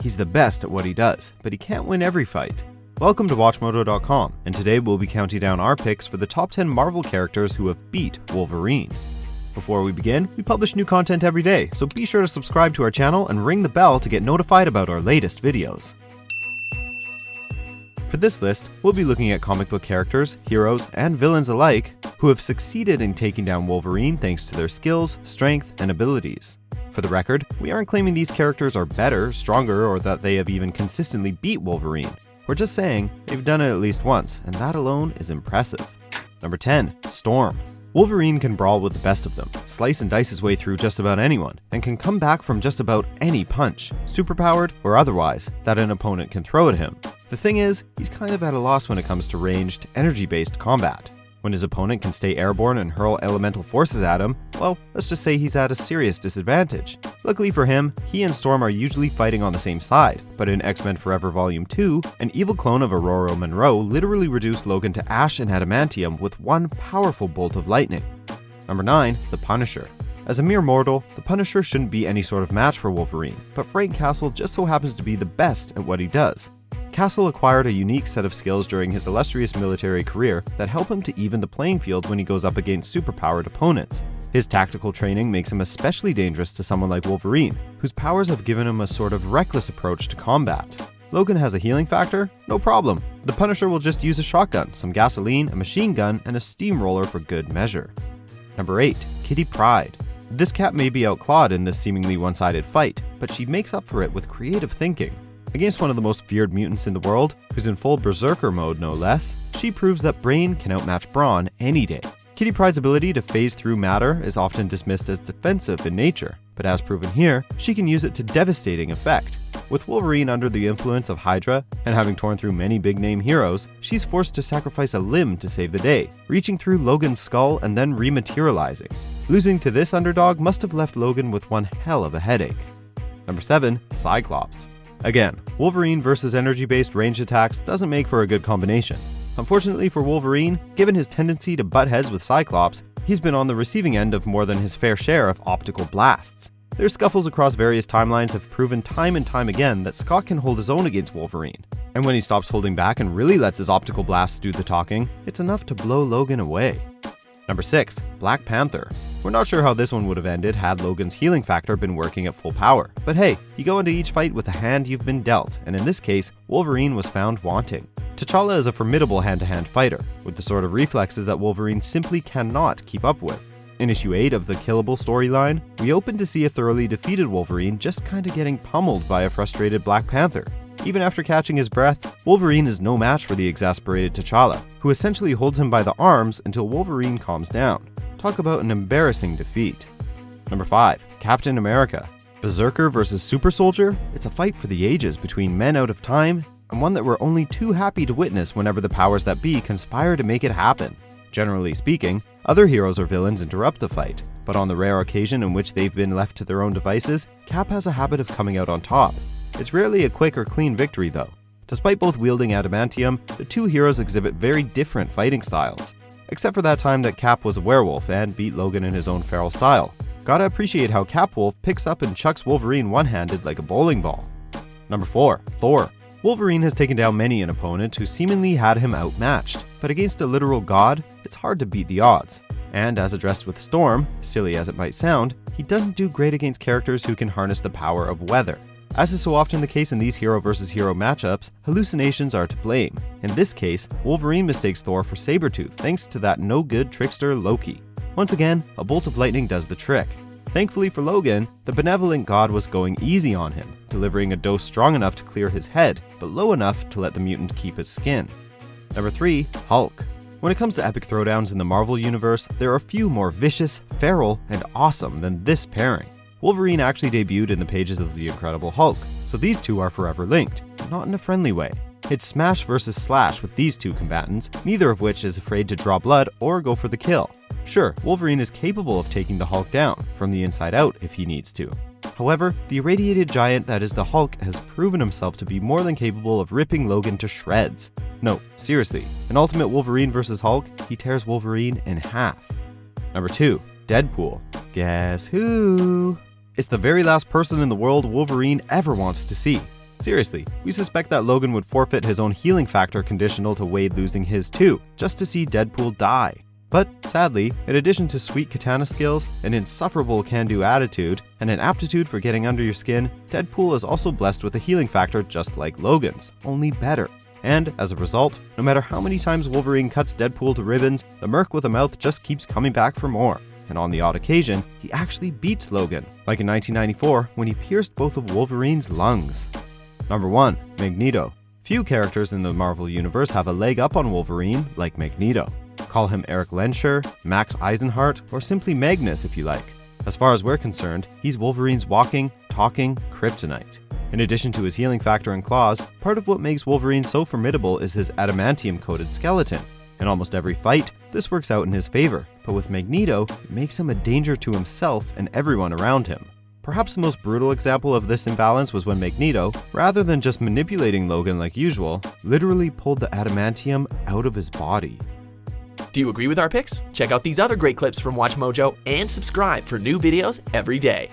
he's the best at what he does, but he can't win every fight. Welcome to WatchMojo.com, and today we'll be counting down our picks for the top 10 Marvel characters who have beat Wolverine. Before we begin, we publish new content every day, so be sure to subscribe to our channel and ring the bell to get notified about our latest videos. For this list, we'll be looking at comic book characters, heroes, and villains alike who have succeeded in taking down Wolverine thanks to their skills, strength, and abilities. For the record, we aren't claiming these characters are better, stronger, or that they have even consistently beat Wolverine. We're just saying they've done it at least once, and that alone is impressive. Number 10. Storm. Wolverine can brawl with the best of them, slice and dice his way through just about anyone, and can come back from just about any punch, superpowered or otherwise, that an opponent can throw at him. The thing is, he's kind of at a loss when it comes to ranged, energy-based combat. When his opponent can stay airborne and hurl elemental forces at him, well, let's just say he's at a serious disadvantage. Luckily for him, he and Storm are usually fighting on the same side, but in X-Men Forever Volume 2, an evil clone of Aurora Monroe literally reduced Logan to ash and adamantium with one powerful bolt of lightning. Number 9. The Punisher. As a mere mortal, the Punisher shouldn't be any sort of match for Wolverine, but Frank Castle just so happens to be the best at what he does. Castle acquired a unique set of skills during his illustrious military career that help him to even the playing field when he goes up against superpowered opponents. His tactical training makes him especially dangerous to someone like Wolverine, whose powers have given him a sort of reckless approach to combat. Logan has a healing factor? No problem. The Punisher will just use a shotgun, some gasoline, a machine gun, and a steamroller for good measure. Number 8. Kitty Pryde. This cat may be outclawed in this seemingly one-sided fight, but she makes up for it with creative thinking. Against one of the most feared mutants in the world, who's in full berserker mode no less, she proves that brain can outmatch brawn any day. Kitty Pryde's ability to phase through matter is often dismissed as defensive in nature, but as proven here, she can use it to devastating effect. With Wolverine under the influence of Hydra, and having torn through many big-name heroes, she's forced to sacrifice a limb to save the day, reaching through Logan's skull and then rematerializing. Losing to this underdog must have left Logan with one hell of a headache. Number 7. Cyclops. Again, Wolverine versus energy-based range attacks doesn't make for a good combination. Unfortunately for Wolverine, given his tendency to butt heads with Cyclops, he's been on the receiving end of more than his fair share of optical blasts. Their scuffles across various timelines have proven time and time again that Scott can hold his own against Wolverine. And when he stops holding back and really lets his optical blasts do the talking, it's enough to blow Logan away. Number 6. Black Panther. We're not sure how this one would have ended had Logan's healing factor been working at full power. But hey, you go into each fight with the hand you've been dealt, and in this case, Wolverine was found wanting. T'Challa is a formidable hand-to-hand fighter, with the sort of reflexes that Wolverine simply cannot keep up with. In issue 8 of the Killable storyline, we open to see a thoroughly defeated Wolverine just kinda getting pummeled by a frustrated Black Panther. Even after catching his breath, Wolverine is no match for the exasperated T'Challa, who essentially holds him by the arms until Wolverine calms down. Talk about an embarrassing defeat. Number 5. Captain America. Berserker versus Super Soldier? It's a fight for the ages between men out of time, and one that we're only too happy to witness whenever the powers that be conspire to make it happen. Generally speaking, other heroes or villains interrupt the fight, but on the rare occasion in which they've been left to their own devices, Cap has a habit of coming out on top. It's rarely a quick or clean victory though. Despite both wielding adamantium, the two heroes exhibit very different fighting styles. Except for that time that Cap was a werewolf and beat Logan in his own feral style. Gotta appreciate how Capwolf picks up and chucks Wolverine one-handed like a bowling ball. Number 4. Thor. Wolverine has taken down many an opponent who seemingly had him outmatched, but against a literal god, it's hard to beat the odds. And as addressed with Storm, silly as it might sound, he doesn't do great against characters who can harness the power of weather. As is so often the case in these hero versus hero matchups, hallucinations are to blame. In this case, Wolverine mistakes Thor for Sabretooth thanks to that no-good trickster Loki. Once again, a bolt of lightning does the trick. Thankfully for Logan, the benevolent god was going easy on him, delivering a dose strong enough to clear his head, but low enough to let the mutant keep his skin. Number 3. Hulk. When it comes to epic throwdowns in the Marvel Universe, there are few more vicious, feral, and awesome than this pairing. Wolverine actually debuted in the pages of The Incredible Hulk, so these two are forever linked, but not in a friendly way. It's smash versus slash with these two combatants, neither of which is afraid to draw blood or go for the kill. Sure, Wolverine is capable of taking the Hulk down, from the inside out if he needs to. However, the irradiated giant that is the Hulk has proven himself to be more than capable of ripping Logan to shreds. No, seriously, in Ultimate Wolverine vs. Hulk, he tears Wolverine in half. Number 2. Deadpool. Guess who? It's the very last person in the world Wolverine ever wants to see. Seriously, we suspect that Logan would forfeit his own healing factor conditional to Wade losing his too, just to see Deadpool die. But sadly, in addition to sweet katana skills, an insufferable can-do attitude, and an aptitude for getting under your skin, Deadpool is also blessed with a healing factor just like Logan's, only better. And as a result, no matter how many times Wolverine cuts Deadpool to ribbons, the merc with a mouth just keeps coming back for more. And on the odd occasion, he actually beats Logan, like in 1994 when he pierced both of Wolverine's lungs. Number 1. Magneto. Few characters in the Marvel Universe have a leg up on Wolverine like Magneto. Call him Eric Lensher, Max Eisenhart, or simply Magnus if you like. As far as we're concerned, he's Wolverine's walking, talking kryptonite. In addition to his healing factor and claws, part of what makes Wolverine so formidable is his adamantium-coated skeleton. In almost every fight, this works out in his favor, but with Magneto, it makes him a danger to himself and everyone around him. Perhaps the most brutal example of this imbalance was when Magneto, rather than just manipulating Logan like usual, literally pulled the adamantium out of his body. Do you agree with our picks? Check out these other great clips from WatchMojo and subscribe for new videos every day.